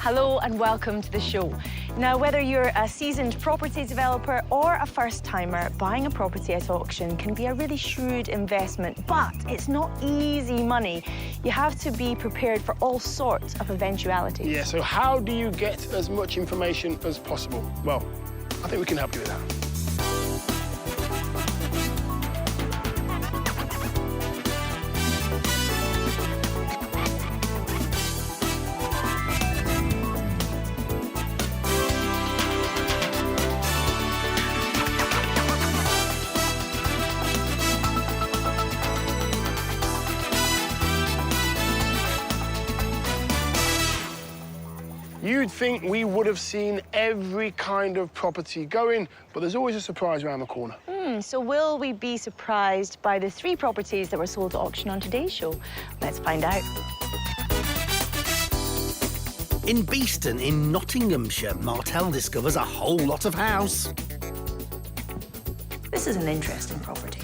Hello and welcome to the show. Now, whether you're a seasoned property developer or a first-timer, buying a property at auction can be a really shrewd investment, but it's not easy money. You have to be prepared for all sorts of eventualities. Yeah, so how do you get as much information as possible? Well, I think we can help you with that. You'd think we would have seen every kind of property going, but there's always a surprise around the corner. So will we be surprised by the 3 properties that were sold at auction on today's show? Let's find out. In Beeston, in Nottinghamshire, Martel discovers a whole lot of house. This is an interesting property.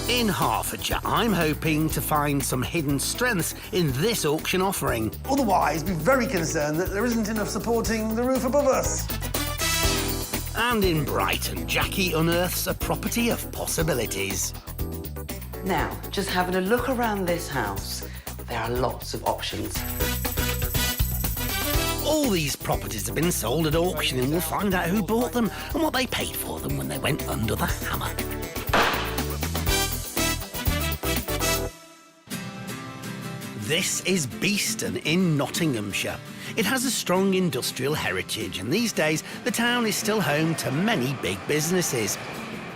In Hertfordshire, I'm hoping to find some hidden strengths in this auction offering. Otherwise, be very concerned that there isn't enough supporting the roof above us. And in Brighton, Jackie unearths a property of possibilities. Now, just having a look around this house, there are lots of options. All these properties have been sold at auction, and we'll find out who bought them and what they paid for them when they went under the hammer. This is Beeston in Nottinghamshire. It has a strong industrial heritage, and these days the town is still home to many big businesses.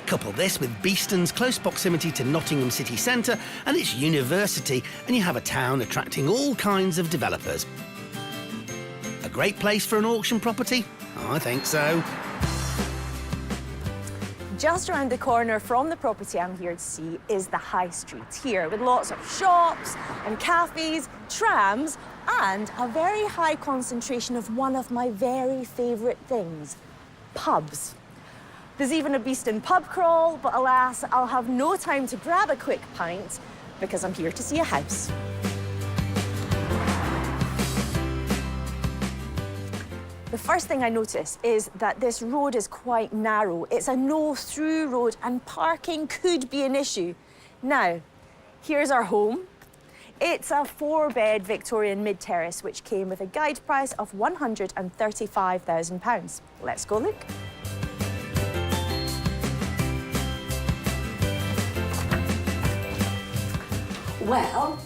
Couple this with Beeston's close proximity to Nottingham city centre and its university, and you have a town attracting all kinds of developers. A great place for an auction property? I think so. Just around the corner from the property I'm here to see is the High Street here, with lots of shops and cafes, trams, and a very high concentration of one of my very favourite things, pubs. There's even a Beeston pub crawl, but alas, I'll have no time to grab a quick pint because I'm here to see a house. The first thing I notice is that this road is quite narrow. It's a no-through road and parking could be an issue. Now, here's our home. It's a 4-bed Victorian mid-terrace which came with a guide price of £135,000. Let's go look. Well,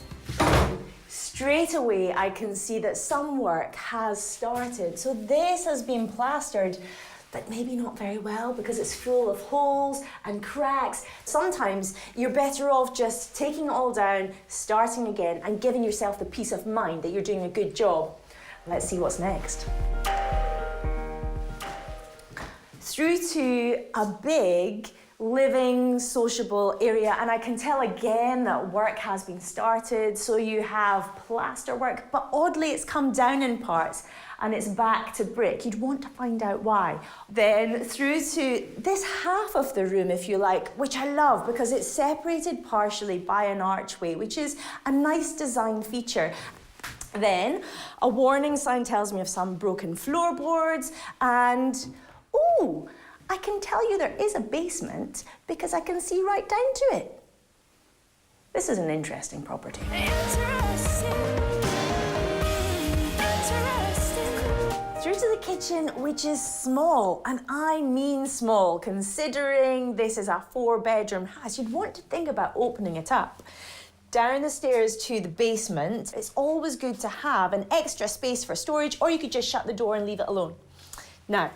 straight away, I can see that some work has started. So this has been plastered, but maybe not very well because it's full of holes and cracks. Sometimes you're better off just taking it all down, starting again, and giving yourself the peace of mind that you're doing a good job. Let's see what's next. Through to a big, living, sociable area, and I can tell again that work has been started. So you have plaster work, but oddly it's come down in parts and it's back to brick. You'd want to find out why. Then through to this half of the room, if you like, which I love because it's separated partially by an archway, which is a nice design feature. Then a warning sign tells me of some broken floorboards and, ooh, I can tell you there is a basement because I can see right down to it. This is an interesting property. Through to the kitchen, which is small, and I mean small, considering this is a 4-bedroom house. You'd want to think about opening it up. Down the stairs to the basement, it's always good to have an extra space for storage, or you could just shut the door and leave it alone. Now,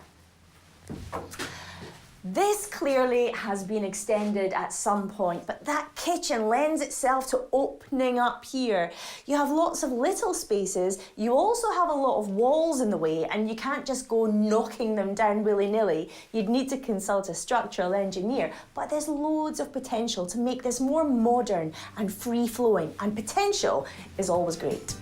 this clearly has been extended at some point, but that kitchen lends itself to opening up here. You have lots of little spaces. You also have a lot of walls in the way, and you can't just go knocking them down willy-nilly. You'd need to consult a structural engineer, but there's loads of potential to make this more modern and free-flowing, and potential is always great.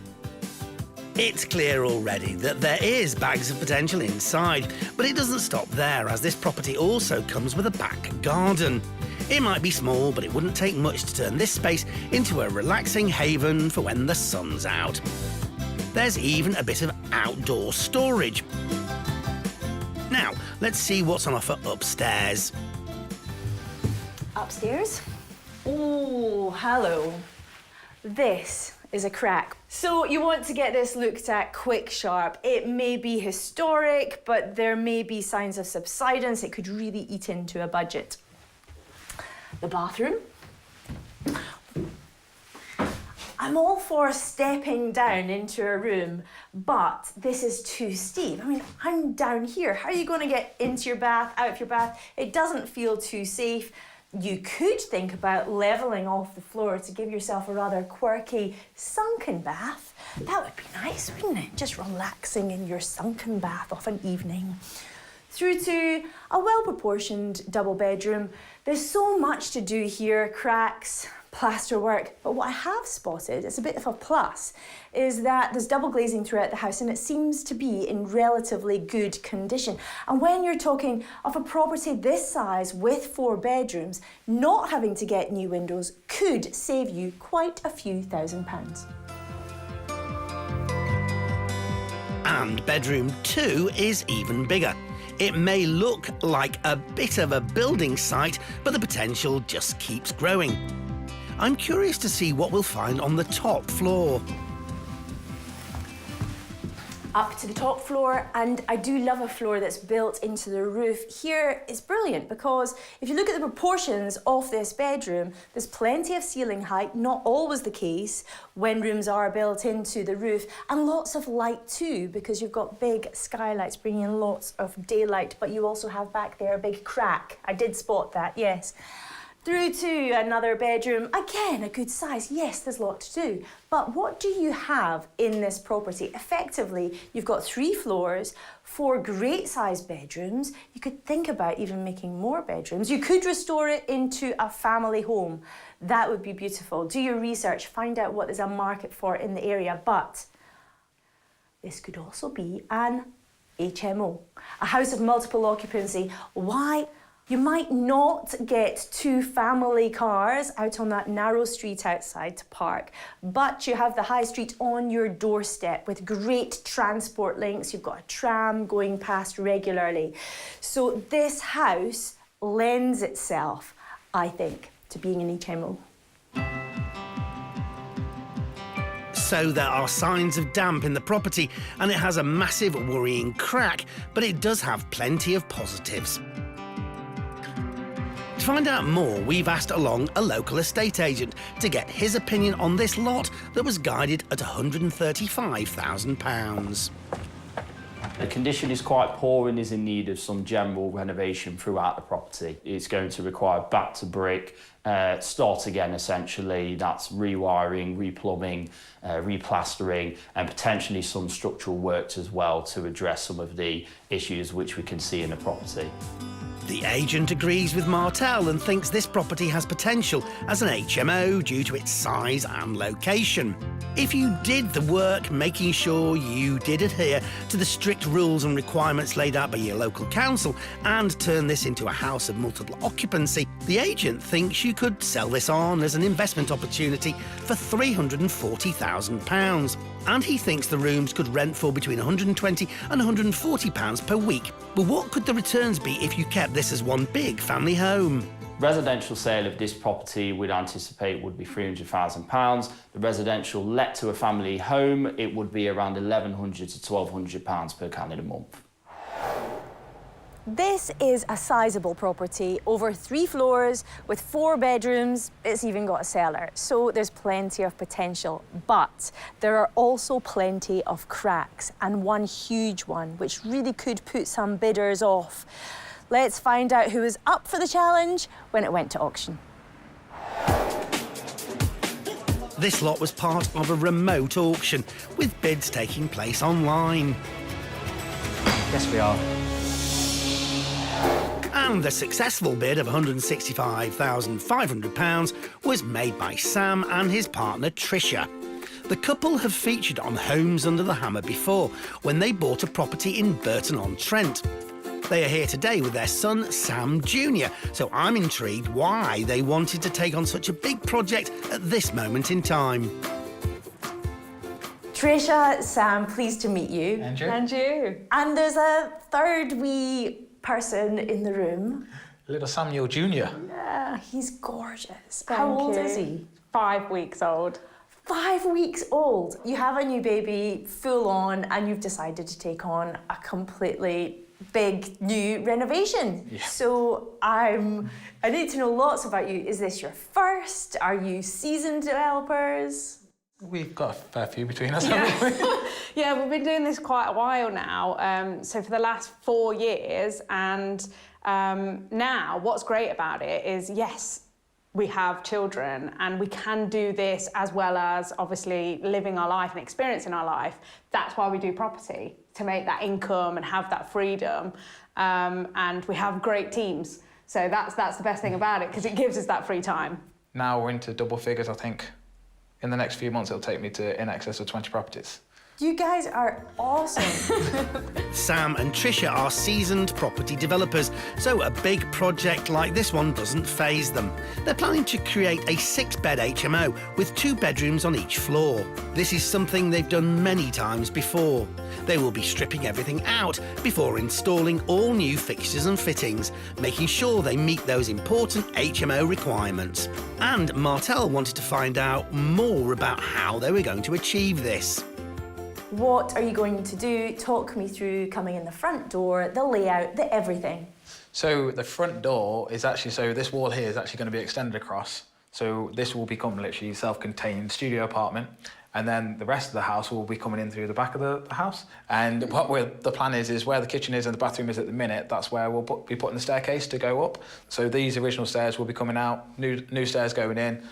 It's clear already that there is bags of potential inside, but it doesn't stop there, as this property also comes with a back garden. It might be small, but it wouldn't take much to turn this space into a relaxing haven for when the sun's out. There's even a bit of outdoor storage. Now, let's see what's on offer upstairs. Upstairs? Oh, hello. This is a crack. So you want to get this looked at quick, sharp. It may be historic, but there may be signs of subsidence. It could really eat into a budget. The bathroom. I'm all for stepping down into a room, but this is too steep. I mean, I'm down here. How are you going to get into your bath, out of your bath? It doesn't feel too safe. You could think about levelling off the floor to give yourself a rather quirky sunken bath. That would be nice, wouldn't it? Just relaxing in your sunken bath of an evening. Through to a well-proportioned double bedroom. There's so much to do here, cracks, plasterwork, but what I have spotted, it's a bit of a plus, is that there's double glazing throughout the house and it seems to be in relatively good condition. And when you're talking of a property this size with 4 bedrooms, not having to get new windows could save you quite a few £1,000s. And bedroom 2 is even bigger. It may look like a bit of a building site, but the potential just keeps growing. I'm curious to see what we'll find on the top floor. Up to the top floor, and I do love a floor that's built into the roof. Here is brilliant because if you look at the proportions of this bedroom, there's plenty of ceiling height, not always the case when rooms are built into the roof, and lots of light too because you've got big skylights bringing in lots of daylight, but you also have back there a big crack. I did spot that, yes. Through to another bedroom, again, a good size. Yes, there's a lot to do. But what do you have in this property? Effectively, you've got 3 floors, 4 great sized bedrooms. You could think about even making more bedrooms. You could restore it into a family home. That would be beautiful. Do your research, find out what there's a market for in the area. But this could also be an HMO, a house of multiple occupancy. Why? You might not get 2 family cars out on that narrow street outside to park, but you have the high street on your doorstep with great transport links. You've got a tram going past regularly. So this house lends itself, I think, to being an HMO. So there are signs of damp in the property, and it has a massive worrying crack, but it does have plenty of positives. To find out more, we've asked along a local estate agent to get his opinion on this lot that was guided at £135,000. The condition is quite poor and is in need of some general renovation throughout the property. It's going to require back to brick, start again essentially. That's rewiring, replumbing, replastering, and potentially some structural works as well to address some of the issues which we can see in the property. The agent agrees with Martel and thinks this property has potential as an HMO due to its size and location. If you did the work making sure you did adhere to the strict rules and requirements laid out by your local council and turn this into a house of multiple occupancy, the agent thinks you could sell this on as an investment opportunity for £340,000. And he thinks the rooms could rent for between £120 and £140 per week. But what could the returns be if you kept this as one big family home? Residential sale of this property we'd anticipate would be £300,000. The residential let to a family home, it would be around £1,100 to £1,200 per calendar month. This is a sizable property, over 3 floors with 4 bedrooms. It's even got a cellar, so there's plenty of potential. But there are also plenty of cracks, and one huge one, which really could put some bidders off. Let's find out who was up for the challenge when it went to auction. This lot was part of a remote auction, with bids taking place online. Yes, we are. And the successful bid of £165,500 was made by Sam and his partner Tricia. The couple have featured on Homes Under the Hammer before, when they bought a property in Burton-on-Trent. They are here today with their son, Sam Jr., so I'm intrigued why they wanted to take on such a big project at this moment in time. Tricia, Sam, pleased to meet you. Andrew? And you. And there's a third wee person in the room. Little Samuel Jr. Yeah, he's gorgeous. Thank How old you. is he? 5 weeks old. 5 weeks old. You have a new baby, full on, and you've decided to take on a completely big new renovation. Yeah. So I need to know lots about you. Is this your first? Are you seasoned developers? We've got a fair few between us, haven't we? Yeah, we've been doing this quite a while now. So for the last 4 years, and now what's great about it is, yes, we have children and we can do this as well as obviously living our life and experiencing our life. That's why we do property, to make that income and have that freedom. And we have great teams. So that's the best thing about it, because it gives us that free time. Now we're into double figures, I think. In the next few months, it'll take me to in excess of 20 properties. You guys are awesome. Sam and Tricia are seasoned property developers, so a big project like this one doesn't faze them. They're planning to create a 6-bed HMO with 2 bedrooms on each floor. This is something they've done many times before. They will be stripping everything out before installing all new fixtures and fittings, making sure they meet those important HMO requirements. And Martel wanted to find out more about how they were going to achieve this. What are you going to do? Talk me through coming in the front door, the layout, the everything. So the front door is actually, so this wall here is actually going to be extended across. So this will become literally self-contained studio apartment. And then the rest of the house will be coming in through the back of the house. And the plan is where the kitchen is and the bathroom is at the minute, that's where we'll be putting the staircase to go up. So these original stairs will be coming out, new stairs going in.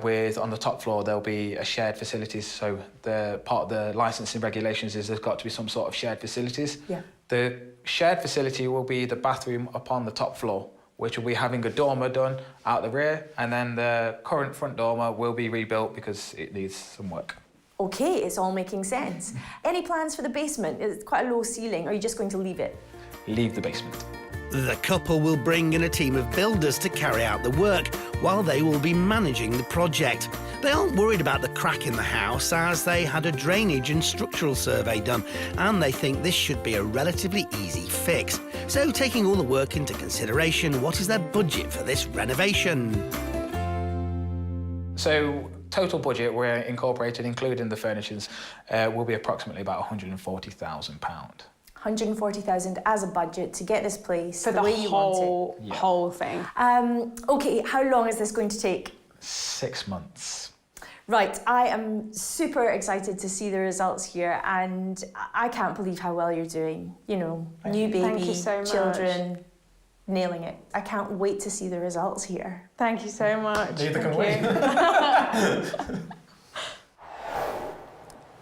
With on the top floor there'll be a shared facilities, so the part of the licensing regulations is there's got to be some sort of shared facilities. Yeah. The shared facility will be the bathroom upon the top floor, which will be having a dormer done out the rear, and then the current front dormer will be rebuilt because it needs some work. Okay, it's all making sense. Any plans for the basement? It's quite a low ceiling. Or are you just going to leave it? Leave the basement. The couple will bring in a team of builders to carry out the work, while they will be managing the project. They aren't worried about the crack in the house, as they had a drainage and structural survey done, and they think this should be a relatively easy fix. So, taking all the work into consideration, what is their budget for this renovation? So, total budget we're incorporated, including the furnishings, will be approximately about £140,000. 140,000 as a budget to get this place For the way you want it. whole thing. Okay, how long is this going to take? 6 months. Right, I am super excited to see the results here, and I can't believe how well you're doing. You know, new baby, Thank you so much. children, nailing it. I can't wait to see the results here. Thank you so much. Neither can we.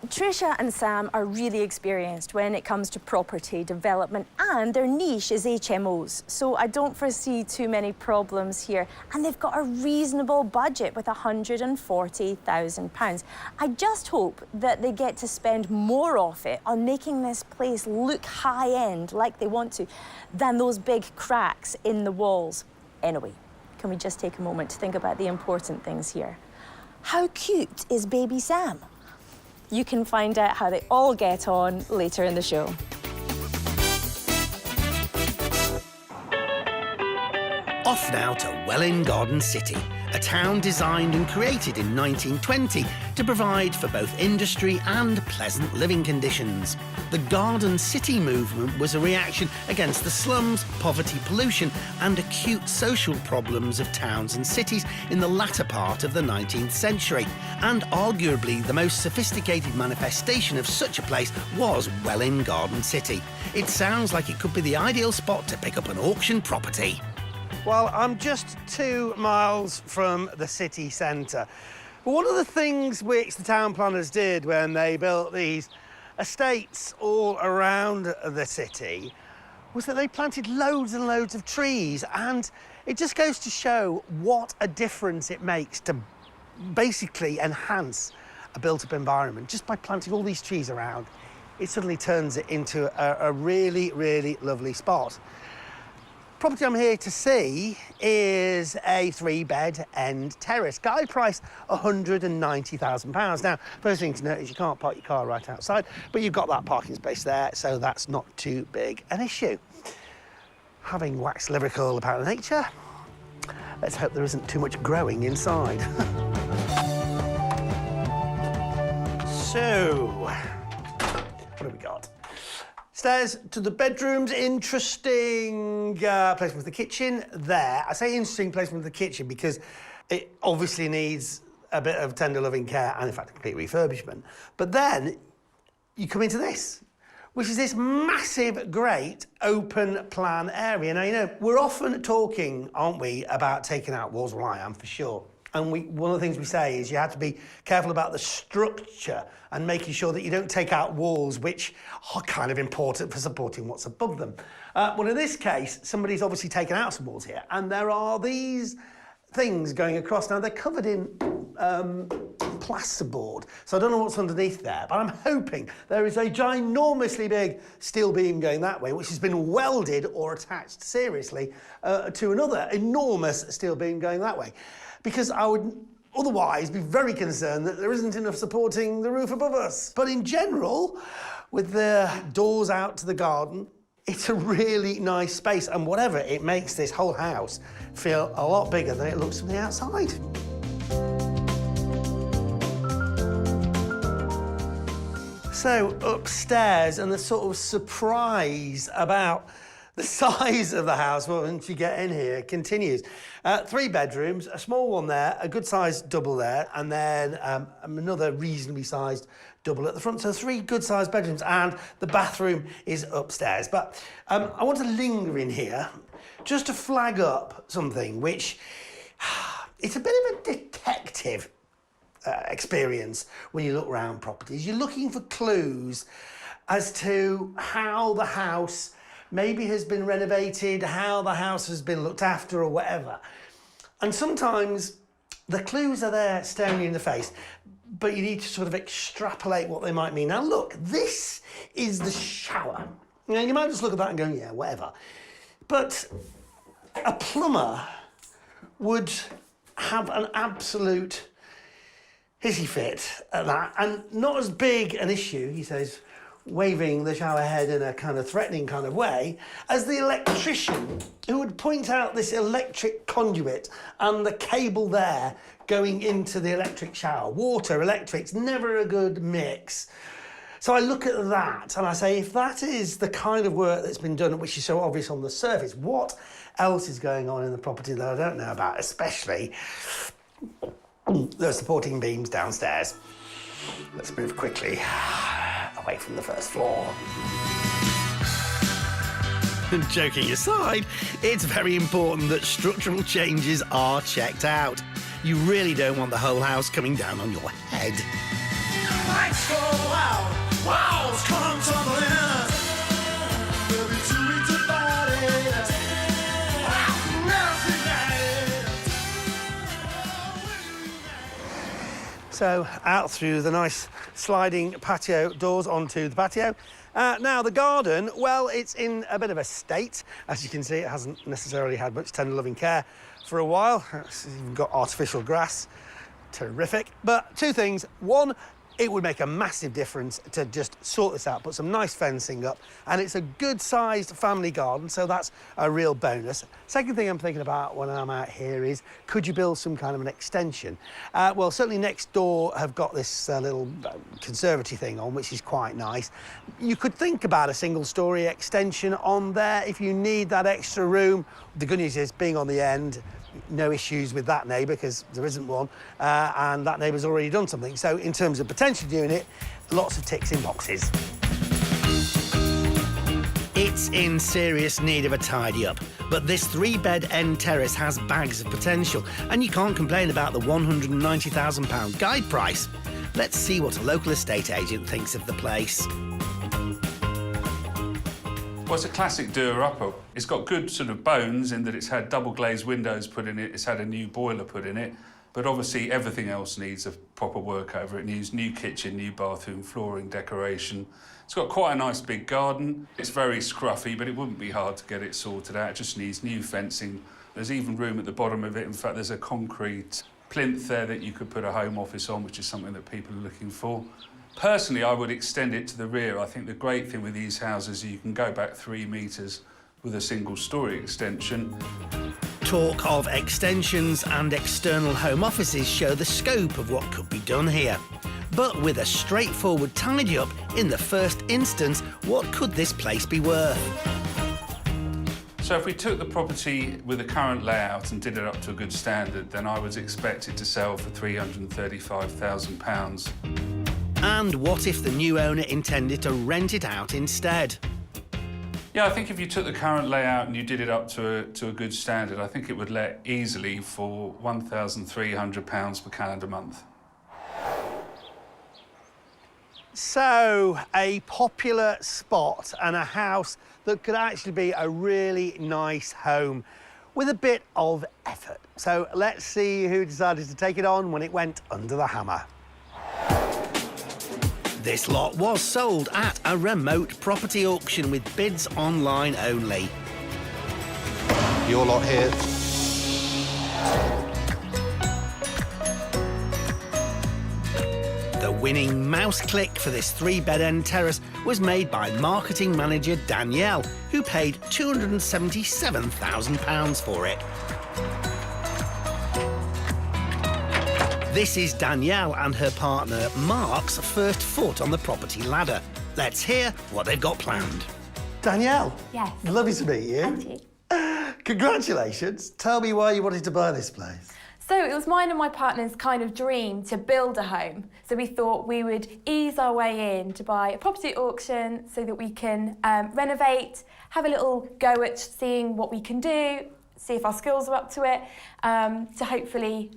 Tricia and Sam are really experienced when it comes to property development, and their niche is HMOs, so I don't foresee too many problems here. And they've got a reasonable budget with £140,000. I just hope that they get to spend more of it on making this place look high-end, like they want to, than those big cracks in the walls. Anyway, can we just take a moment to think about the important things here? How cute is baby Sam? You can find out how they all get on later in the show. Off now to Welwyn Garden City, a town designed and created in 1920 to provide for both industry and pleasant living conditions. The Garden City movement was a reaction against the slums, poverty, pollution and acute social problems of towns and cities in the latter part of the 19th century. And arguably the most sophisticated manifestation of such a place was Welwyn Garden City. It sounds like it could be the ideal spot to pick up an auction property. Well, I'm just 2 miles from the city centre. But one of the things which the town planners did when they built these estates all around the city was that they planted loads and loads of trees, and it just goes to show what a difference it makes to basically enhance a built-up environment. Just by planting all these trees around, it suddenly turns it into a really, really lovely spot. property I'm here to see is a 3-bed end terrace. Guide price £190,000. Now, first thing to note is you can't park your car right outside, but you've got that parking space there, so that's not too big an issue. Having waxed lyrical about nature, let's hope there isn't too much growing inside. So, what have we got? Stairs to the bedrooms, interesting placement of the kitchen there. I say interesting placement of the kitchen because it obviously needs a bit of tender loving care and in fact a complete refurbishment. But then you come into this, which is this massive, great open plan area. Now, you know, we're often talking, aren't we, about taking out walls? Well, I am for sure. And one of the things we say is you have to be careful about the structure and making sure that you don't take out walls which are kind of important for supporting what's above them. Well, in this case, somebody's obviously taken out some walls here, and there are these things going across. Now, they're covered in plasterboard, so I don't know what's underneath there, but I'm hoping there is a ginormously big steel beam going that way, which has been welded or attached seriously to another enormous steel beam going that way. Because I would otherwise be very concerned that there isn't enough supporting the roof above us. But in general, with the doors out to the garden, it's a really nice space, and whatever, it makes this whole house feel a lot bigger than it looks from the outside. So upstairs, and the sort of surprise about the size of the house once you get in here continues. 3 bedrooms, a small one there, a good-sized double there, and then another reasonably sized double at the front. So 3 good-sized bedrooms, and the bathroom is upstairs. But I want to linger in here just to flag up something which it's a bit of a detective experience when you look around properties. You're looking for clues as to how the house maybe has been renovated, how the house has been looked after or whatever. And sometimes the clues are there staring you in the face, but you need to sort of extrapolate what they might mean. Now look, this is the shower. Now you might just look at that and go, yeah, whatever. But a plumber would have an absolute hissy fit at that, and not as big an issue, he says, waving the shower head in a kind of threatening kind of way, as the electrician who would point out this electric conduit and the cable there going into the electric shower. Water, electric's never a good mix. So I look at that and I say, if that is the kind of work that's been done, which is so obvious on the surface, what else is going on in the property that I don't know about, especially the supporting beams downstairs. Let's move quickly away from the first floor. Joking aside, it's very important that structural changes are checked out. You really don't want the whole house coming down on your head. Lights go out, walls come tumbling in. There'll be 2 weeks of fighting. So out through the nice sliding patio doors onto the patio. Now the garden, well, it's in a bit of a state. As you can see, it hasn't necessarily had much tender loving care for a while. It's even got artificial grass. Terrific. But 2 things. One, it would make a massive difference to just sort this out, put some nice fencing up, and it's a good-sized family garden, so that's a real bonus. Second thing I'm thinking about when I'm out here is, could you build some kind of an extension? Well, certainly next door have got this little conservatory thing on, which is quite nice. You could think about a single-storey extension on there if you need that extra room. The good news is, being on the end, no issues with that neighbour because there isn't one, and that neighbour's already done something. So in terms of potentially doing it, lots of ticks in boxes. It's in serious need of a tidy up, but this 3-bed end terrace has bags of potential, and you can't complain about the £190,000 guide price. Let's see what a local estate agent thinks of the place. Well, it's a classic doer-upper. It's got good sort of bones in that it's had double glazed windows put in it, it's had a new boiler put in it, But obviously everything else needs a proper work over. It needs new kitchen, new bathroom, flooring, decoration. It's got quite a nice big garden. It's very scruffy, but it wouldn't be hard to get it sorted out. It just needs new fencing. There's even room at the bottom of it. In fact, there's a concrete plinth there that you could put a home office on, which is something that people are looking for. Personally, I would extend it to the rear. I think the great thing with these houses is you can go back 3 metres with a single-storey extension. Talk of extensions and external home offices show the scope of what could be done here. But with a straightforward tidy-up, in the first instance, what could this place be worth? So if we took the property with the current layout and did it up to a good standard, then I would expect it to sell for £335,000. And what if the new owner intended to rent it out instead? Yeah, I think if you took the current layout and you did it up to a good standard, I think it would let easily for £1,300 per calendar month. So, a popular spot and a house that could actually be a really nice home with a bit of effort. So let's see who decided to take it on when it went under the hammer. This lot was sold at a remote property auction with bids online only. Your lot here. The winning mouse click for this 3-bed end terrace was made by marketing manager Danielle, who paid £277,000 for it. This is Danielle and her partner Mark's first foot on the property ladder. Let's hear what they've got planned. Danielle. Yes. Lovely to meet you. And you. Congratulations. Tell me why you wanted to buy this place. So it was mine and my partner's kind of dream to build a home. So we thought we would ease our way in to buy a property at auction so that we can renovate, have a little go at seeing what we can do, see if our skills are up to it, to hopefully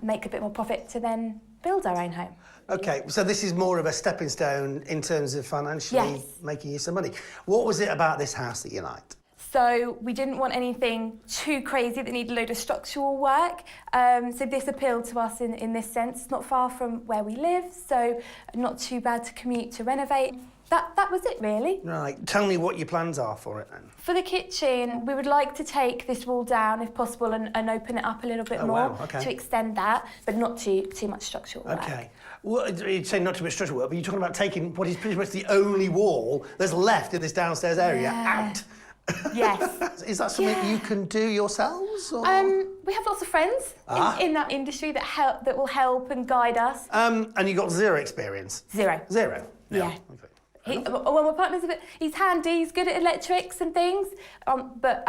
make a bit more profit to then build our own home. OK, so this is more of a stepping stone in terms of financially making you some money. What was it about this house that you liked? So we didn't want anything too crazy that needed a load of structural work. So this appealed to us in this sense. It's not far from where we live, so not too bad to commute to renovate. That was it, really. Right. Tell me what your plans are for it, then. For the kitchen, we would like to take this wall down, if possible, and open it up a little bit more to extend that, but not too much structural work. OK. Well, you'd say not too much structural work, but you're talking about taking what is pretty much the only wall that's left in this downstairs area out. Yes. Is that something you can do yourselves? Or? We have lots of friends in that industry that will help and guide us. And you got zero experience? Zero. Zero? Yeah. Well, my partner's he's handy, he's good at electrics and things, but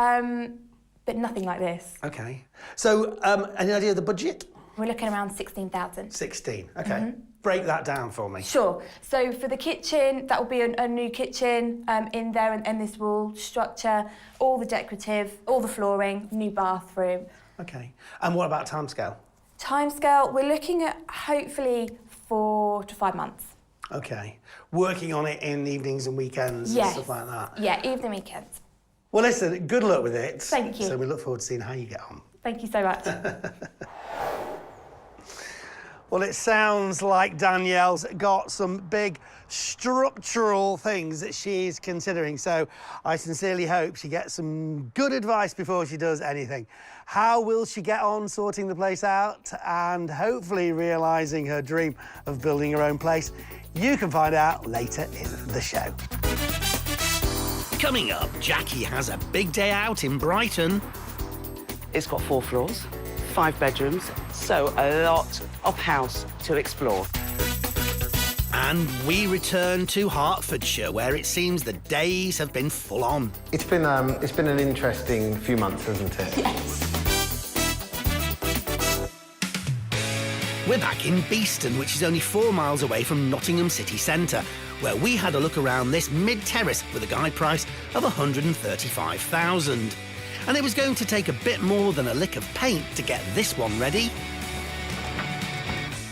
nothing like this. OK. So, any idea of the budget? We're looking around 16,000. 16, OK. Break that down for me. Sure. So for the kitchen, that will be a new kitchen in there and this wall structure, all the decorative, all the flooring, new bathroom. OK. And what about timescale? Timescale, we're looking at hopefully 4 to 5 months. OK. Working on it in evenings and weekends and stuff like that? Yeah, evening weekends. Well, listen, good luck with it. Thank you. So we look forward to seeing how you get on. Thank you so much. Well, it sounds like Danielle's got some big structural things that she's considering, so I sincerely hope she gets some good advice before she does anything. How will she get on sorting the place out and hopefully realising her dream of building her own place? You can find out later in the show. Coming up, Jackie has a big day out in Brighton. It's got 4 floors, 5 bedrooms, so a lot of house to explore. And we return to Hertfordshire, where it seems the days have been full on. It's been an interesting few months, hasn't it? Yes. We're back in Beeston, which is only 4 miles away from Nottingham city centre, where we had a look around this mid-terrace with a guide price of £135,000. And it was going to take a bit more than a lick of paint to get this one ready.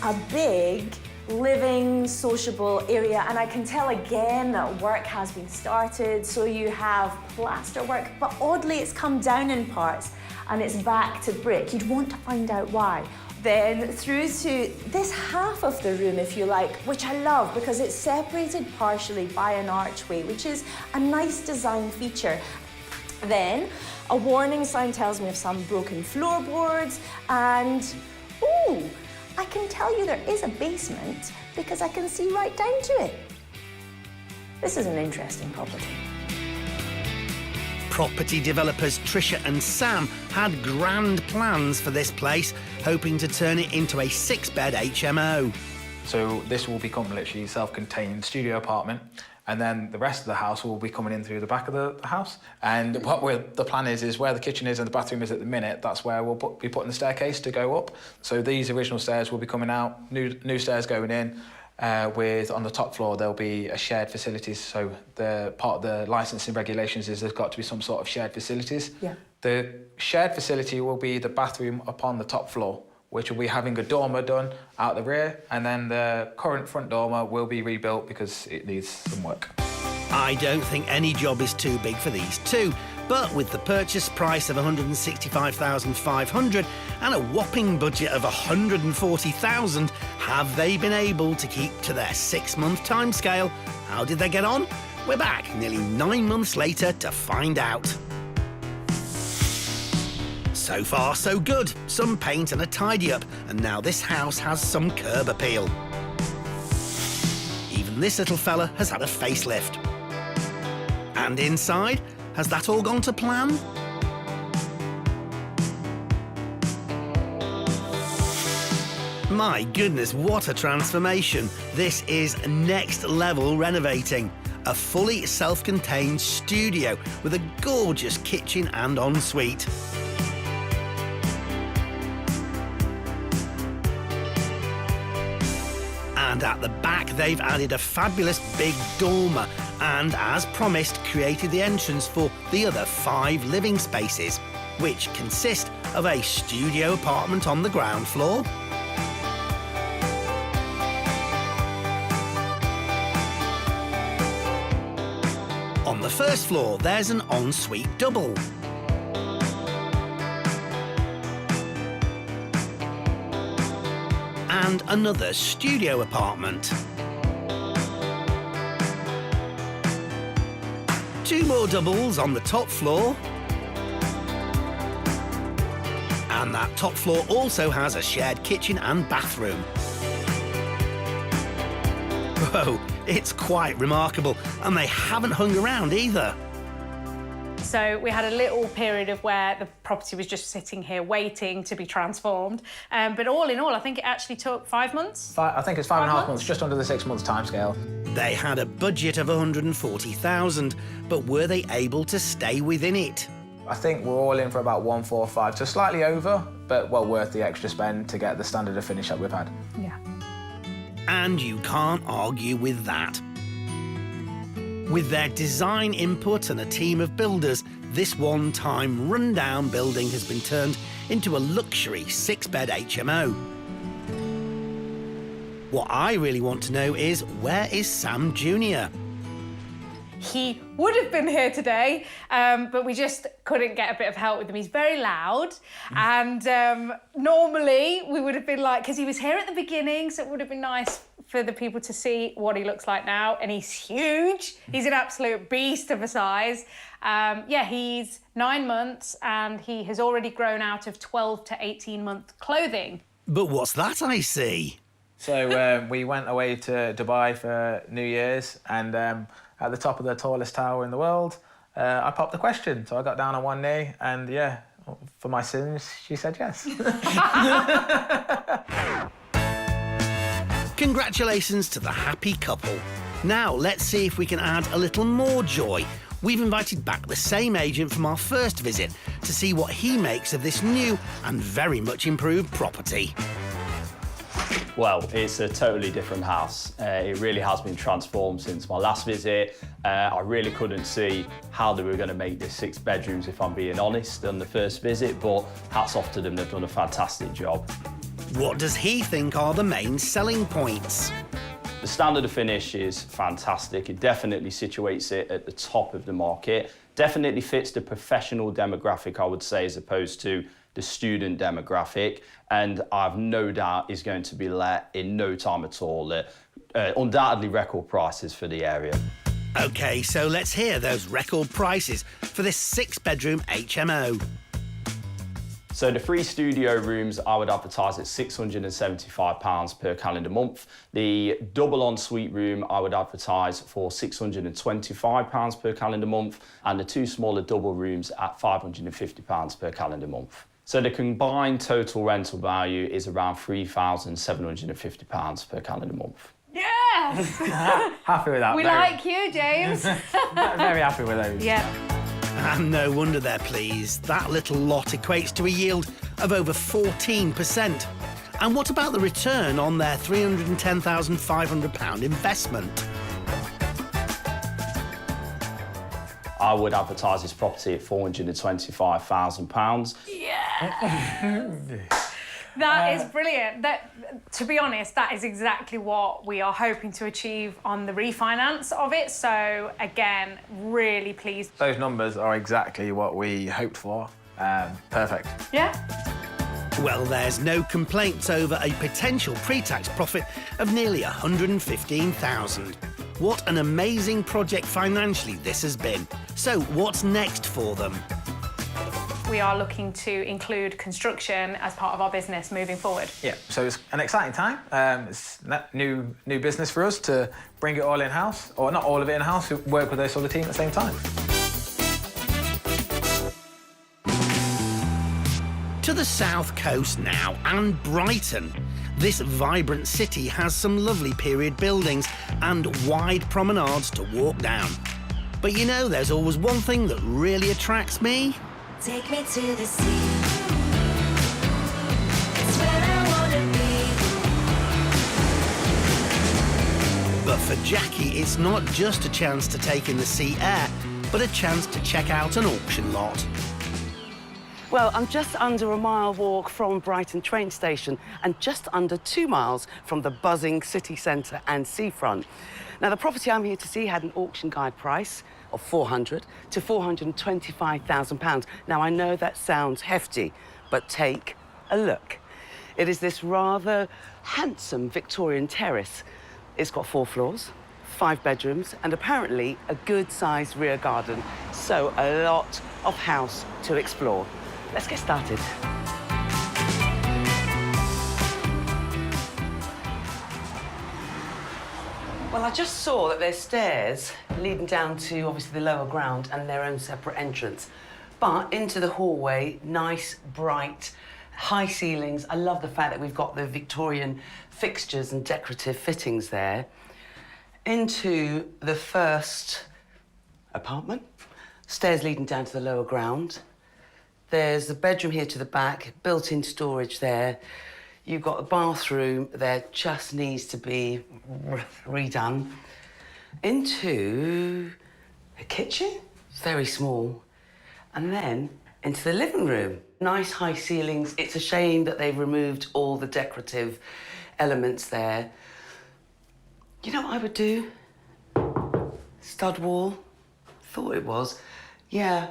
A big living, sociable area, and I can tell again that work has been started. So you have plaster work, but oddly it's come down in parts and it's back to brick. You'd want to find out why. Then through to this half of the room, if you like, which I love because it's separated partially by an archway, which is a nice design feature. Then a warning sign tells me of some broken floorboards, and ooh, I can tell you there is a basement because I can see right down to it. This is an interesting property. Property developers Tricia and Sam had grand plans for this place, hoping to turn it into a 6-bed HMO. So this will become literally self-contained studio apartment, and then the rest of the house will be coming in through the back of the house. And the plan is where the kitchen is and the bathroom is at the minute, that's where we'll be putting the staircase to go up. So these original stairs will be coming out, new stairs going in, with on the top floor there'll be a shared facilities. So the part of the licensing regulations is there's got to be some sort of shared facilities. Yeah. The shared facility will be the bathroom upon the top floor, which will be having a dormer done out the rear, and then the current front dormer will be rebuilt because it needs some work. I don't think any job is too big for these two, but with the purchase price of $165,500 and a whopping budget of $140,000, have they been able to keep to their 6-month timescale? How did they get on? We're back nearly 9 months later to find out. So far, so good. Some paint and a tidy up, and now this house has some curb appeal. Even this little fella has had a facelift. And inside, has that all gone to plan? My goodness, what a transformation. This is next level renovating. A fully self-contained studio with a gorgeous kitchen and ensuite. And at the back, they've added a fabulous big dormer and, as promised, created the entrance for the other 5 living spaces, which consist of a studio apartment on the ground floor, on the first floor, there's an ensuite double. And another studio apartment. 2 more doubles on the top floor. And that top floor also has a shared kitchen and bathroom. Whoa, it's quite remarkable, and they haven't hung around either. So we had a little period of where the property was just sitting here waiting to be transformed. But all in all, I think it actually took 5 months. I think it's 5.5 months, just under the 6 months timescale. They had a budget of $140,000, but were they able to stay within it? I think we're all in for about 145, so slightly over, but well worth the extra spend to get the standard of finish that we've had. Yeah. And you can't argue with that. With their design input and a team of builders, this one-time rundown building has been turned into a luxury 6-bed HMO. What I really want to know is, where is Sam Jr.? He would have been here today, but we just couldn't get a bit of help with him. He's very loud, and normally we would have been like, because he was here at the beginning, so it would have been nice for the people to see what he looks like now, and he's huge. He's an absolute beast of a size. Yeah, he's 9 months, and he has already grown out of 12 to 18-month clothing. But what's that I see? So we went away to Dubai for New Year's, and at the top of the tallest tower in the world, I popped the question. So I got down on one knee, and yeah, for my sins, she said yes. Congratulations to the happy couple. Now let's see if we can add a little more joy. We've invited back the same agent from our first visit to see what he makes of this new and very much improved property. Well, it's a totally different house. It really has been transformed since my last visit. I really couldn't see how they were going to make this 6 bedrooms, if I'm being honest, on the first visit, but hats off to them, they've done a fantastic job. What does he think are the main selling points? The standard of finish is fantastic. It definitely situates it at the top of the market. Definitely fits the professional demographic, I would say, as opposed to the student demographic, and I've no doubt is going to be let in no time at all. Undoubtedly record prices for the area. OK, so let's hear those record prices for this 6-bedroom HMO. So the 3 studio rooms I would advertise at £675 per calendar month. The double ensuite room I would advertise for £625 per calendar month, and the 2 smaller double rooms at £550 per calendar month. So the combined total rental value is around £3,750 per calendar month. Yes! Happy with that. We like you, James. Very happy with those. Yeah. And no wonder they're pleased. That little lot equates to a yield of over 14%. And what about the return on their £310,500 investment? I would advertise this property at £425,000. Yeah. That is brilliant. To be honest, that is exactly what we are hoping to achieve on the refinance of it. So again, really pleased. Those numbers are exactly what we hoped for. Perfect. Yeah. Well, there's no complaints over a potential pre-tax profit of nearly £115,000. What an amazing project financially this has been. So what's next for them? We are looking to include construction as part of our business moving forward. Yeah, so it's an exciting time. It's new business for us to bring it all in-house, or not all of it in-house, work with this other team at the same time. To the south coast now, and Brighton. This vibrant city has some lovely period buildings and wide promenades to walk down. But you know, there's always one thing that really attracts me. Take me to the sea. It's where I wanna be. But for Jackie, it's not just a chance to take in the sea air, but a chance to check out an auction lot. Well, I'm just under a mile walk from Brighton train station and just under 2 miles from the buzzing city centre and seafront. Now, the property I'm here to see had an auction guide price of £400,000 to £425,000. Now, I know that sounds hefty, but take a look. It is this rather handsome Victorian terrace. It's got 4 floors, 5 bedrooms, and apparently a good-sized rear garden. So a lot of house to explore. Let's get started. Well, I just saw that there's stairs leading down to, obviously, the lower ground and their own separate entrance. But into the hallway, nice, bright, high ceilings. I love the fact that we've got the Victorian fixtures and decorative fittings there. Into the first apartment. Stairs leading down to the lower ground. There's the bedroom here to the back, built-in storage there. You've got the bathroom there, just needs to be redone. Into a kitchen, very small. And then into the living room. Nice high ceilings. It's a shame that they've removed all the decorative elements there. You know what I would do? Stud wall. Thought it was. Yeah,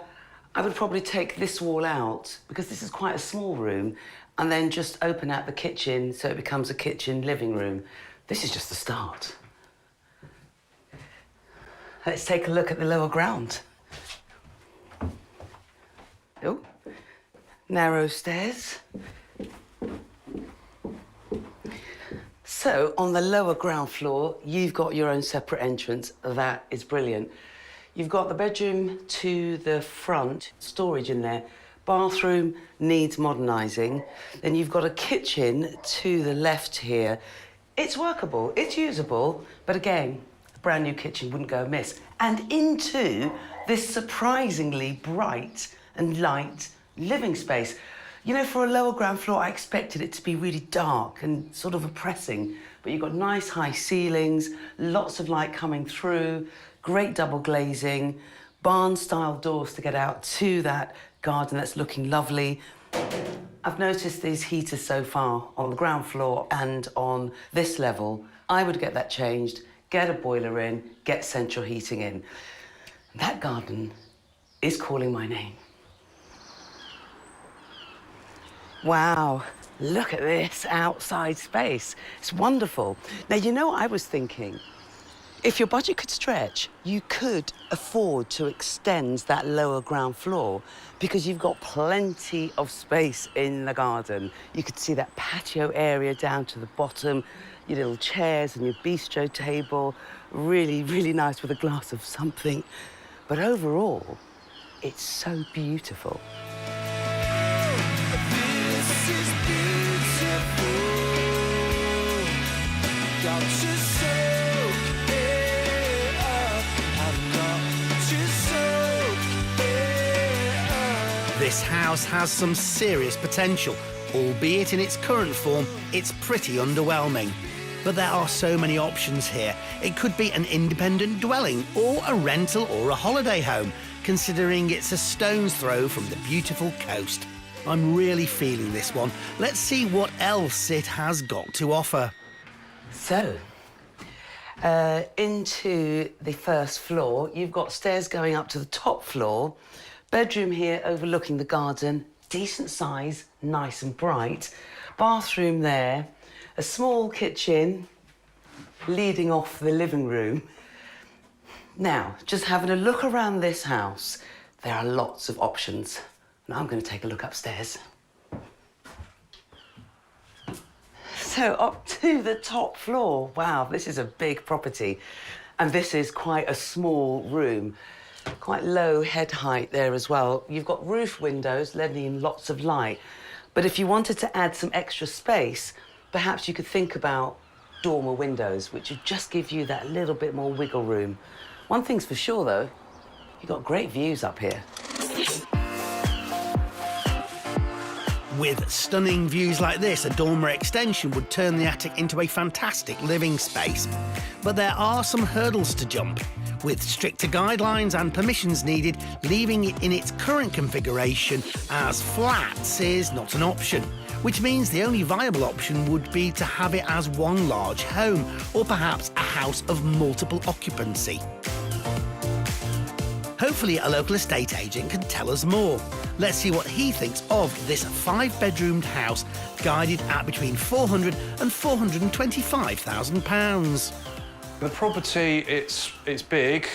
I would probably take this wall out because this is quite a small room, and then just open out the kitchen so it becomes a kitchen living room. This is just the start. Let's take a look at the lower ground. Oh, narrow stairs. So on the lower ground floor, you've got your own separate entrance. That is brilliant. You've got the bedroom to the front, storage in there. Bathroom needs modernising. Then you've got a kitchen to the left here. It's workable, it's usable, but again, a brand new kitchen wouldn't go amiss. And into this surprisingly bright and light living space. You know, for a lower ground floor, I expected it to be really dark and sort of oppressing, but you've got nice high ceilings, lots of light coming through, great double glazing, barn-style doors to get out to that garden that's looking lovely. I've noticed these heaters so far on the ground floor and on this level. I would get that changed, get a boiler in, get central heating in. That garden is calling my name. Wow, look at this outside space. It's wonderful. Now, you know what I was thinking? If your budget could stretch, you could afford to extend that lower ground floor because you've got plenty of space in the garden. You could see that patio area down to the bottom, your little chairs and your bistro table. Really, really nice with a glass of something. But overall, it's so beautiful. This is beautiful. Got to soak it up. I've got to soak it up. This house has some serious potential, albeit in its current form, it's pretty underwhelming. But there are so many options here. It could be an independent dwelling or a rental or a holiday home, considering it's a stone's throw from the beautiful coast. I'm really feeling this one. Let's see what else it has got to offer. So, into the first floor, you've got stairs going up to the top floor, bedroom here overlooking the garden, decent size, nice and bright, bathroom there, a small kitchen leading off the living room. Now, just having a look around this house, there are lots of options. Now I'm going to take a look upstairs. So up to the top floor. Wow, this is a big property. And this is quite a small room. Quite low head height there as well. You've got roof windows letting in lots of light. But if you wanted to add some extra space, perhaps you could think about dormer windows, which would just give you that little bit more wiggle room. One thing's for sure, though, you've got great views up here. With stunning views like this, a dormer extension would turn the attic into a fantastic living space. But there are some hurdles to jump. With stricter guidelines and permissions needed, leaving it in its current configuration as flats is not an option, which means the only viable option would be to have it as one large home, or perhaps a house of multiple occupancy. Hopefully a local estate agent can tell us more. Let's see what he thinks of this 5-bedroomed house, guided at between £400,000 and £425,000. The property, it's big.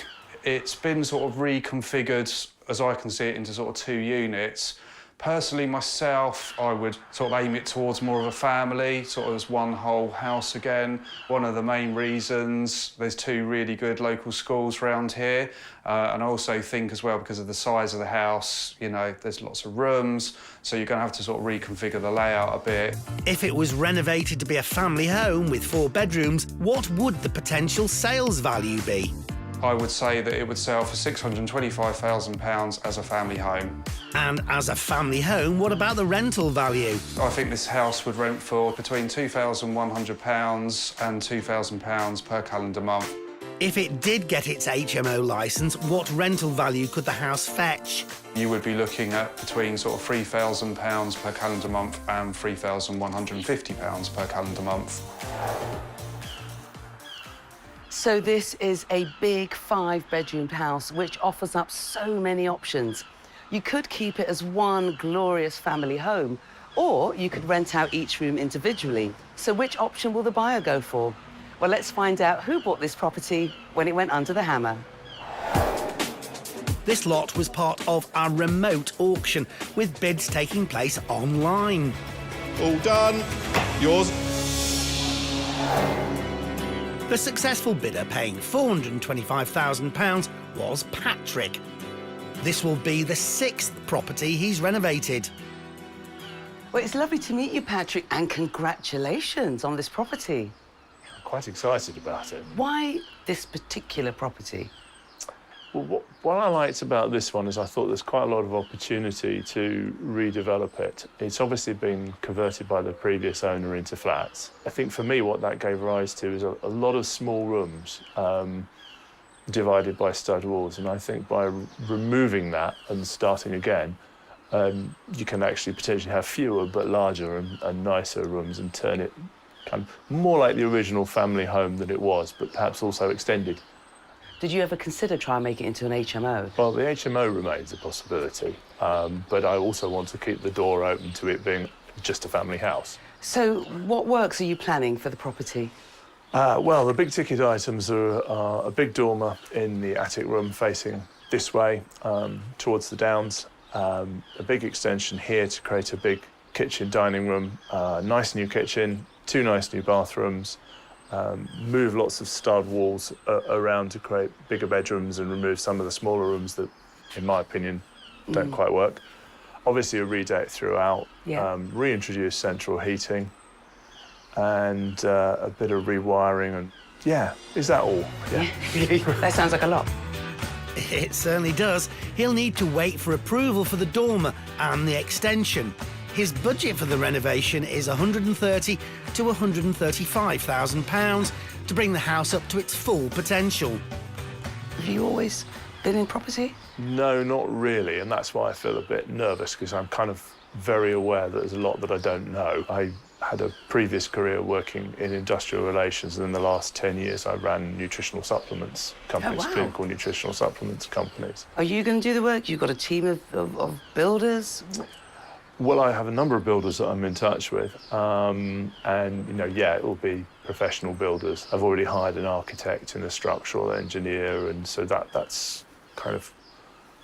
It's been sort of reconfigured, as I can see it, into sort of 2 units. Personally, myself, I would sort of aim it towards more of a family, sort of as one whole house again. One of the main reasons, there's 2 really good local schools around here. And I also think as well, because of the size of the house, you know, there's lots of rooms, so you're going to have to sort of reconfigure the layout a bit. If it was renovated to be a family home with 4 bedrooms, what would the potential sales value be? I would say that it would sell for £625,000 as a family home. And as a family home, what about the rental value? I think this house would rent for between £2,100 and £2,000 per calendar month. If it did get its HMO licence, what rental value could the house fetch? You would be looking at between sort of £3,000 per calendar month and £3,150 per calendar month. So this is a big 5-bedroomed house which offers up so many options. You could keep it as one glorious family home, or you could rent out each room individually. So which option will the buyer go for? Well, let's find out who bought this property when it went under the hammer. This lot was part of a remote auction, with bids taking place online. All done. Yours. The successful bidder paying £425,000 was Patrick. This will be the 6th property he's renovated. Well, it's lovely to meet you, Patrick, and congratulations on this property. I'm quite excited about it. Why this particular property? Well, what I liked about this one is I thought there's quite a lot of opportunity to redevelop it. It's obviously been converted by the previous owner into flats. I think for me what that gave rise to is a lot of small rooms divided by stud walls, and I think by removing that and starting again, you can actually potentially have fewer but larger and nicer rooms and turn it kind of more like the original family home that it was, but perhaps also extended. Did you ever consider trying to make it into an HMO? Well, the HMO remains a possibility, but I also want to keep the door open to it being just a family house. So what works are you planning for the property? Well, the big ticket items are a big dormer in the attic room facing this way towards the downs, a big extension here to create a big kitchen dining room, nice new kitchen, 2 nice new bathrooms, move lots of stud walls around to create bigger bedrooms and remove some of the smaller rooms that, in my opinion, don't quite work. Obviously a redate throughout, reintroduce central heating, and a bit of rewiring, and yeah, is that all? Yeah. That sounds like a lot. It certainly does. He'll need to wait for approval for the dormer and the extension. His budget for the renovation is £130,000 to £135,000 to bring the house up to its full potential. Have you always been in property? No, not really, and that's why I feel a bit nervous, because I'm kind of very aware that there's a lot that I don't know. I had a previous career working in industrial relations, and in the last 10 years I ran nutritional supplements companies, clinical nutritional supplements companies. Are you going to do the work? You've got a team of builders? Well, I have a number of builders that I'm in touch with, and, you know, yeah, it will be professional builders. I've already hired an architect and a structural engineer, and so that's kind of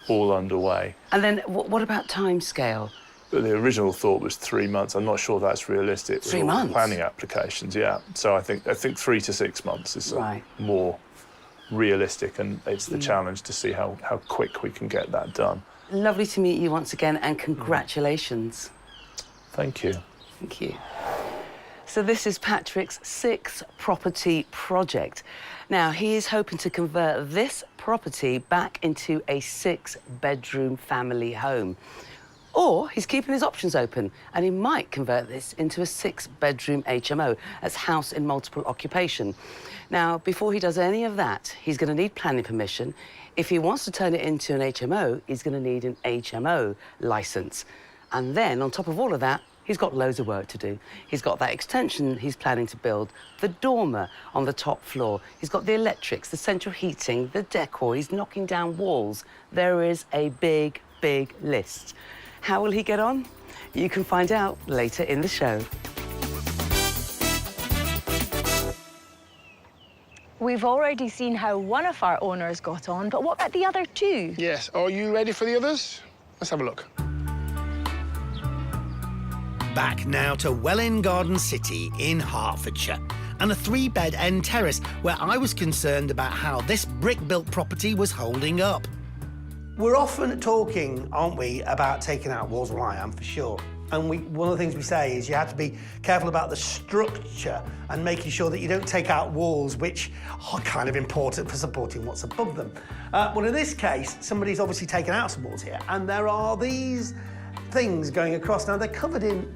all underway. And then what about timescale? The original thought was 3 months. I'm not sure that's realistic. 3 months? Planning applications, yeah. So I think 3 to 6 months is more realistic, and it's the challenge to see how quick we can get that done. Lovely to meet you once again, and congratulations. Thank you. Thank you. So this is Patrick's 6th property project. Now, he is hoping to convert this property back into a 6-bedroom family home. Or he's keeping his options open, and he might convert this into a 6-bedroom HMO, that's house in multiple occupation. Now, before he does any of that, he's going to need planning permission. If he wants to turn it into an HMO, he's going to need an HMO licence. And then, on top of all of that, he's got loads of work to do. He's got that extension he's planning to build, the dormer on the top floor. He's got the electrics, the central heating, the decor. He's knocking down walls. There is a big, big list. How will he get on? You can find out later in the show. We've already seen how one of our owners got on, but what about the other 2? Yes. Are you ready for the others? Let's have a look. Back now to Welwyn Garden City in Hertfordshire, and a 3-bed end terrace where I was concerned about how this brick-built property was holding up. We're often talking, aren't we, about taking out walls? Well, I am, for sure. And one of the things we say is you have to be careful about the structure and making sure that you don't take out walls which are kind of important for supporting what's above them. Well, in this case, somebody's obviously taken out some walls here, and there are these things going across. Now, they're covered in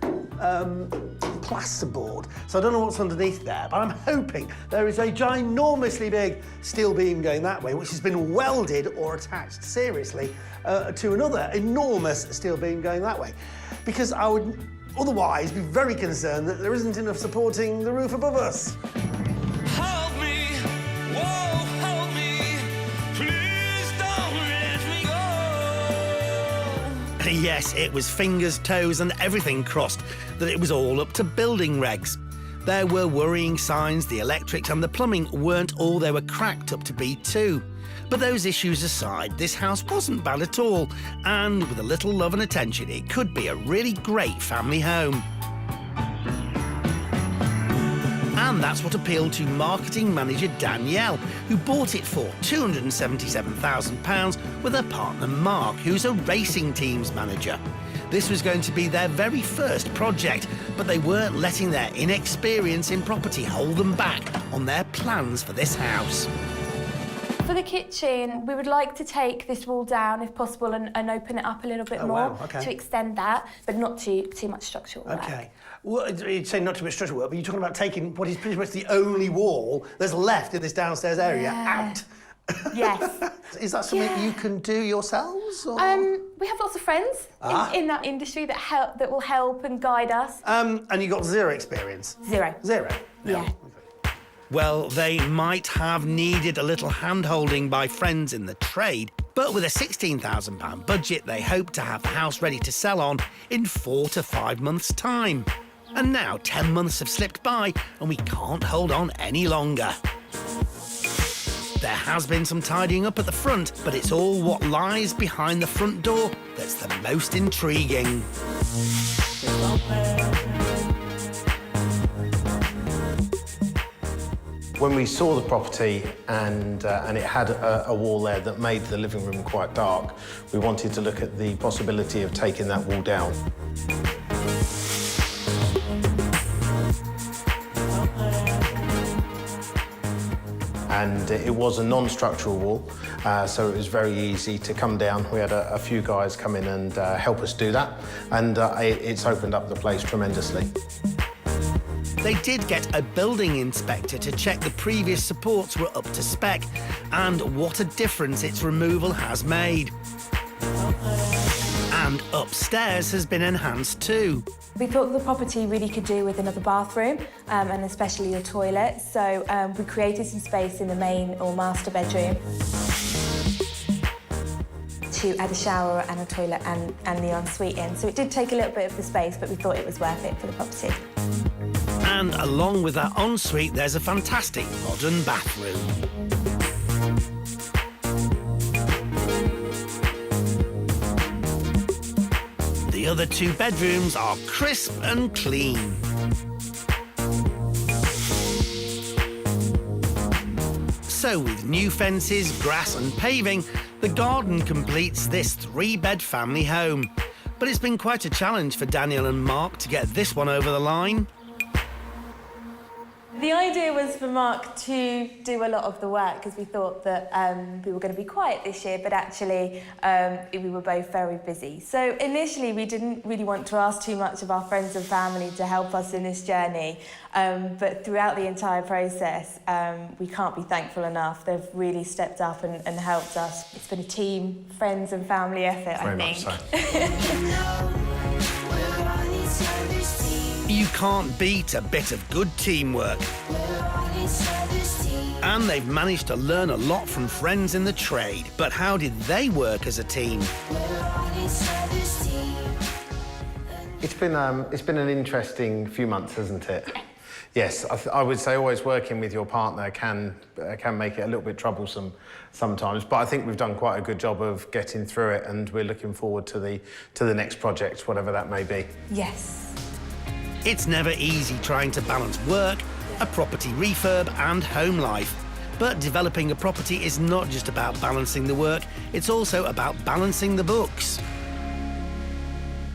plasterboard, so I don't know what's underneath there, but I'm hoping there is a ginormously big steel beam going that way, which has been welded or attached seriously to another enormous steel beam going that way. Because I would otherwise be very concerned that there isn't enough supporting the roof above us. Help me, whoa, help me, please don't let me go. Yes, it was fingers, toes and everything crossed that it was all up to building regs. There were worrying signs the electrics and the plumbing weren't all they were cracked up to be too. But those issues aside, this house wasn't bad at all, and with a little love and attention, it could be a really great family home. And that's what appealed to marketing manager Danielle, who bought it for £277,000 with her partner Mark, who's a racing teams manager. This was going to be their very first project, but they weren't letting their inexperience in property hold them back on their plans for this house. For the kitchen, we would like to take this wall down if possible and open it up a little bit more to extend that, but not too much structural work. OK. Well, you'd say not too much structural work, but you're talking about taking what is pretty much the only wall that's left in this downstairs area out. Yes. Is that something you can do yourselves? Or? We have lots of friends in that industry that will help and guide us. And you got zero experience? Zero. Zero? Yeah. Well, they might have needed a little hand-holding by friends in the trade, But with a £16,000 budget, they hope to have the house ready to sell on in 4 to 5 months' time. And now 10 months have slipped by and we can't hold on any longer. There has been some tidying up at the front, but it's all what lies behind the front door that's the most intriguing. When we saw the property and it had a wall there that made the living room quite dark, we wanted to look at the possibility of taking that wall down. And it was a non-structural wall, so it was very easy to come down. We had a few guys come in and help us do that, and it's opened up the place tremendously. They did get a building inspector to check the previous supports were up to spec, and what a difference its removal has made. And upstairs has been enhanced too. We thought the property really could do with another bathroom and especially a toilet, so we created some space in the main or master bedroom to add a shower and a toilet and the ensuite in. So it did take a little bit of the space, but we thought it was worth it for the property. And along with that ensuite, there's a fantastic modern bathroom. The other 2 bedrooms are crisp and clean. So with new fences, grass and paving, the garden completes this 3-bed family home. But it's been quite a challenge for Daniel and Mark to get this one over the line. The idea was for Mark to do a lot of the work because we thought that we were going to be quiet this year, but actually we were both very busy. So initially we didn't really want to ask too much of our friends and family to help us in this journey, but throughout the entire process we can't be thankful enough. They've really stepped up and helped us. It's been a team, friends and family effort, I think. You can't beat a bit of good teamwork. And they've managed to learn a lot from friends in the trade. But how did they work as a team? It's been an interesting few months, hasn't it? Yes, I would say always working with your partner can make it a little bit troublesome sometimes, but I think we've done quite a good job of getting through it, and we're looking forward to the next project, whatever that may be. Yes. It's never easy trying to balance work, a property refurb and home life. But developing a property is not just about balancing the work, it's also about balancing the books.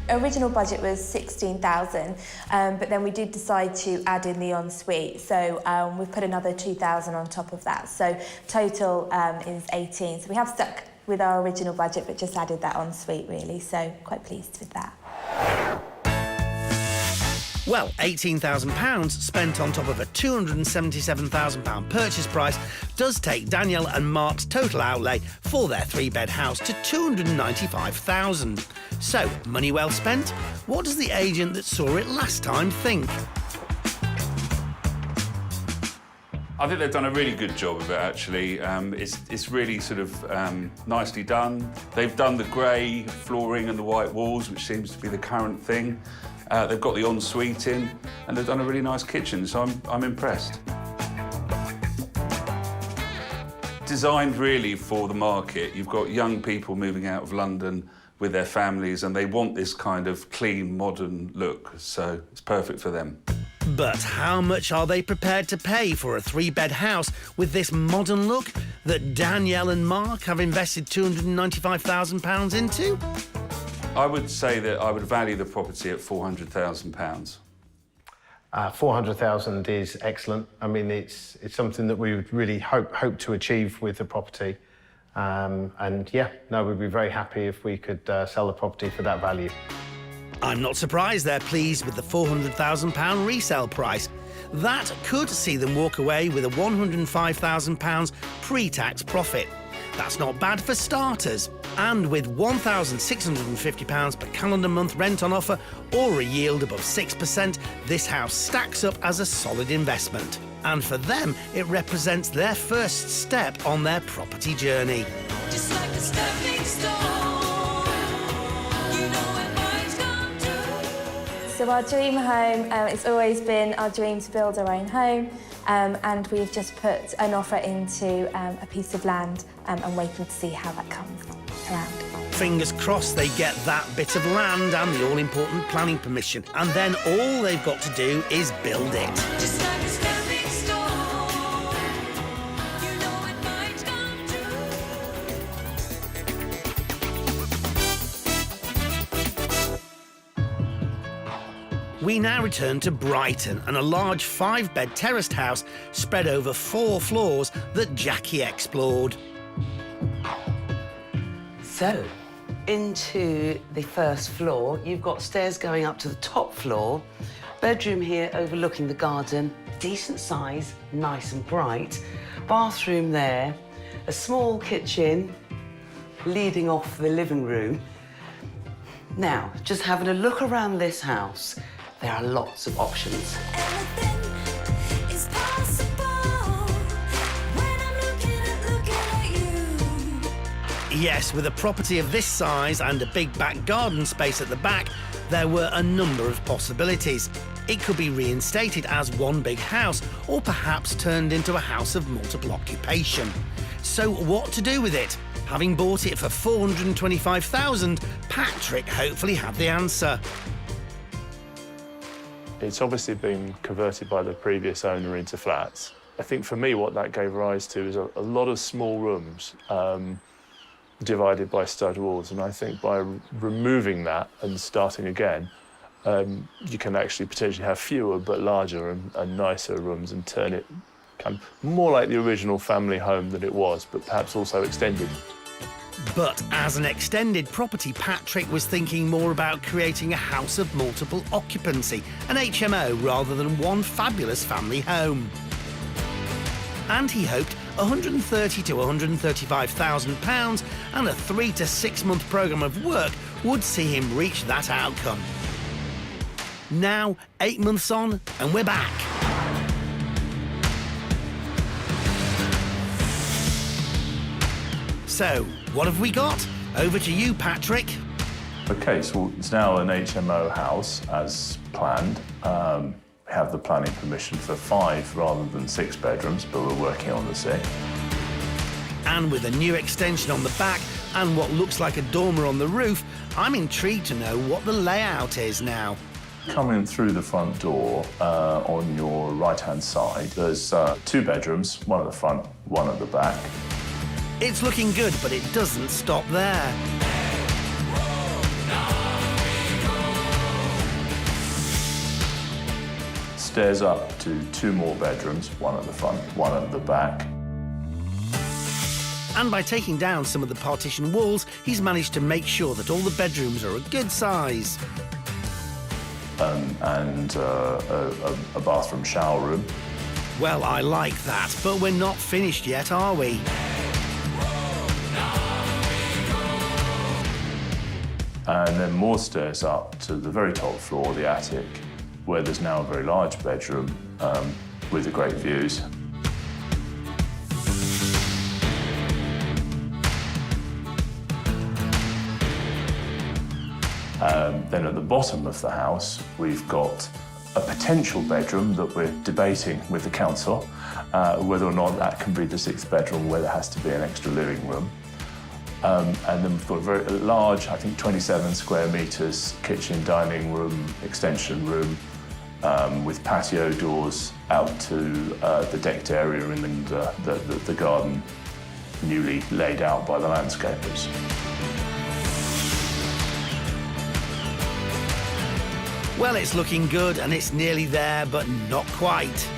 Original budget was 16,000, but then we did decide to add in the ensuite, so we've put another 2,000 on top of that, so total is 18. So we have stuck with our original budget but just added that ensuite really, so quite pleased with that. Well, £18,000 spent on top of a £277,000 purchase price does take Daniel and Mark's total outlay for their 3-bed house to £295,000. So, money well spent? What does the agent that saw it last time think? I think they've done a really good job of it, actually. It's really sort of nicely done. They've done the grey flooring and the white walls, which seems to be the current thing. They've got the ensuite in, and they've done a really nice kitchen, so I'm impressed. Designed really for the market. You've got young people moving out of London with their families, and they want this kind of clean, modern look, so it's perfect for them. But how much are they prepared to pay for a 3-bed house with this modern look that Danielle and Mark have invested £295,000 into? I would say that I would value the property at £400,000. 400,000 is excellent. I mean, it's something that we would really hope to achieve with the property. And yeah, no, we'd be very happy if we could sell the property for that value. I'm not surprised they're pleased with the £400,000 resale price. That could see them walk away with a £105,000 pre-tax profit. That's not bad for starters. And with £1,650 per calendar month rent on offer or a yield above 6%, this house stacks up as a solid investment. And for them, it represents their first step on their property journey. Just like a step So our dream home, it's always been our dream to build our own home, and we've just put an offer into a piece of land and waiting to see how that comes around. Fingers crossed they get that bit of land and the all-important planning permission, and then all they've got to do is build it. Just like a stepping stone, you know it might come true. We now return to Brighton and a large 5-bed terraced house spread over 4 floors that Jackie explored. So, into the first floor, you've got stairs going up to the top floor, bedroom here overlooking the garden, decent size, nice and bright, bathroom there, a small kitchen leading off the living room. Now, just having a look around this house, there are lots of options. It's possible when I'm looking at you. Yes, with a property of this size and a big back garden space at the back, there were a number of possibilities. It could be reinstated as one big house, or perhaps turned into a house of multiple occupation. So what to do with it? Having bought it for $425,000, Patrick hopefully had the answer. It's obviously been converted by the previous owner into flats. I think for me what that gave rise to is a lot of small rooms divided by stud walls, and I think by removing that and starting again, you can actually potentially have fewer but larger and nicer rooms and turn it kind of more like the original family home that it was, but perhaps also extended. But as an extended property, Patrick was thinking more about creating a house of multiple occupancy, an HMO, rather than one fabulous family home. And he hoped £130,000 to £135,000 and a 3 to 6 month programme of work would see him reach that outcome. Now, 8 months on, and we're back. So, what have we got? Over to you, Patrick. Okay, so it's now an HMO house as planned. We have the planning permission for 5 rather than 6 bedrooms, but we're working on the 6th. And with a new extension on the back and what looks like a dormer on the roof, I'm intrigued to know what the layout is now. Coming through the front door, on your right-hand side, there's 2 bedrooms, one at the front, one at the back. It's looking good, but it doesn't stop there. Stairs up to 2 more bedrooms, one at the front, one at the back. And by taking down some of the partition walls, he's managed to make sure that all the bedrooms are a good size. And a bathroom shower room. Well, I like that, but we're not finished yet, are we? And then more stairs up to the very top floor, the attic, where there's now a very large bedroom with the great views. Then at the bottom of the house, we've got a potential bedroom that we're debating with the council, whether or not that can be the 6th bedroom, where there has to be an extra living room. And then we've got a very large, I think 27 square metres, kitchen, dining room, extension room, with patio doors out to the decked area and the garden newly laid out by the landscapers. Well, it's looking good and it's nearly there, but not quite.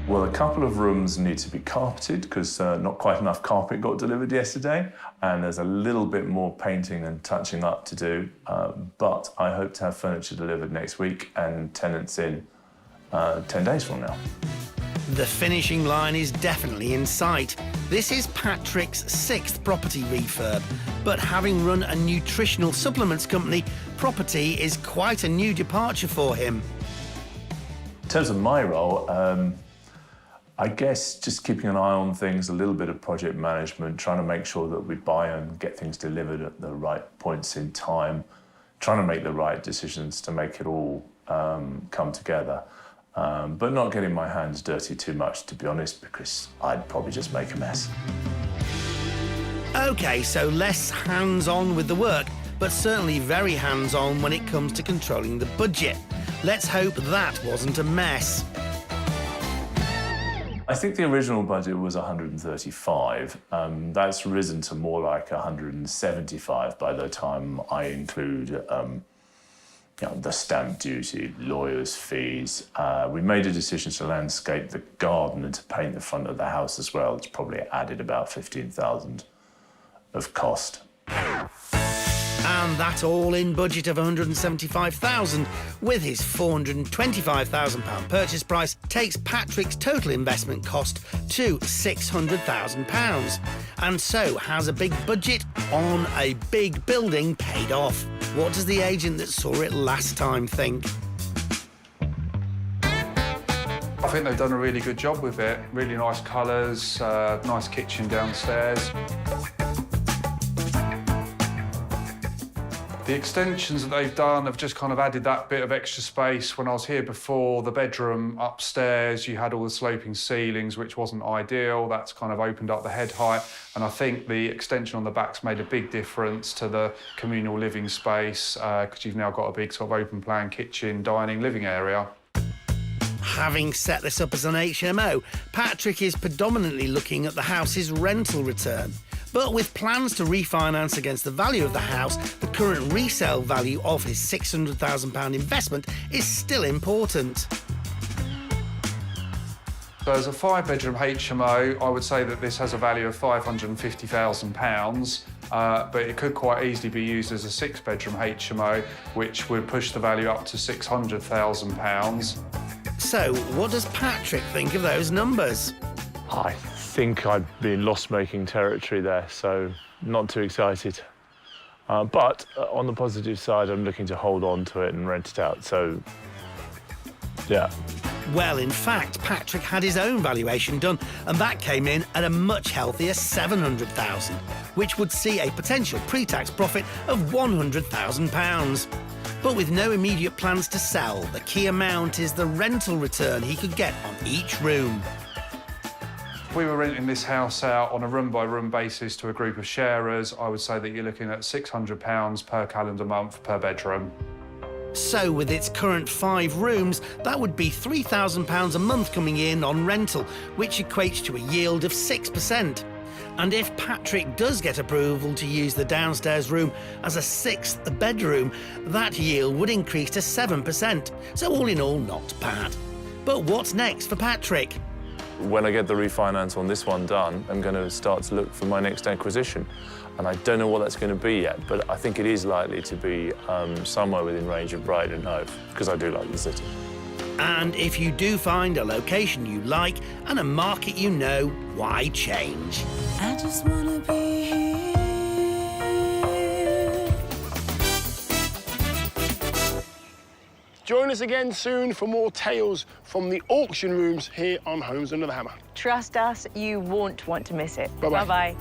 Well, a couple of rooms need to be carpeted because not quite enough carpet got delivered yesterday, and there's a little bit more painting and touching up to do, but I hope to have furniture delivered next week and tenants in 10 days from now. The finishing line is definitely in sight. This is Patrick's 6th property refurb, but having run a nutritional supplements company, property is quite a new departure for him. In terms of my role, I guess just keeping an eye on things, a little bit of project management, trying to make sure that we buy and get things delivered at the right points in time, trying to make the right decisions to make it all come together. But not getting my hands dirty too much, to be honest, because I'd probably just make a mess. OK, so less hands-on with the work, but certainly very hands-on when it comes to controlling the budget. Let's hope that wasn't a mess. I think the original budget was 135. That's risen to more like 175 by the time I include the stamp duty, lawyers' fees. We made a decision to landscape the garden and to paint the front of the house as well. It's probably added about 15,000 of cost. And that all-in budget of 175,000, with his £425,000 purchase price, takes Patrick's total investment cost to £600,000. And so has a big budget on a big building paid off. What does the agent that saw it last time think? I think they've done a really good job with it. Really nice colours, nice kitchen downstairs. The extensions that they've done have just kind of added that bit of extra space. When I was here before, the bedroom upstairs, you had all the sloping ceilings, which wasn't ideal. That's kind of opened up the head height. And I think the extension on the back's made a big difference to the communal living space, because you've now got a big sort of open plan kitchen, dining, living area. Having set this up as an HMO, Patrick is predominantly looking at the house's rental return. But with plans to refinance against the value of the house, the current resale value of his £600,000 investment is still important. So as a 5-bedroom HMO, I would say that this has a value of £550,000, but it could quite easily be used as a 6-bedroom HMO, which would push the value up to £600,000. So what does Patrick think of those numbers? I think I'd be in loss-making territory there, so not too excited. But on the positive side, I'm looking to hold on to it and rent it out, so yeah. Well, in fact, Patrick had his own valuation done, and that came in at a much healthier £700,000, which would see a potential pre-tax profit of £100,000. But with no immediate plans to sell, the key amount is the rental return he could get on each room. If we were renting this house out on a room-by-room basis to a group of sharers, I would say that you're looking at £600 per calendar month per bedroom. So with its current 5 rooms, that would be £3,000 a month coming in on rental, which equates to a yield of 6%. And if Patrick does get approval to use the downstairs room as a 6th bedroom, that yield would increase to 7%. So all in all, not bad. But what's next for Patrick? When I get the refinance on this one done, I'm going to start to look for my next acquisition. And I don't know what that's going to be yet, but I think it is likely to be somewhere within range of Brighton and Hove, because I do like the city. And if you do find a location you like and a market you know, why change? I just wanna be here. Join us again soon for more tales from the auction rooms here on Homes Under the Hammer. Trust us, you won't want to miss it. Bye-bye. Bye-bye.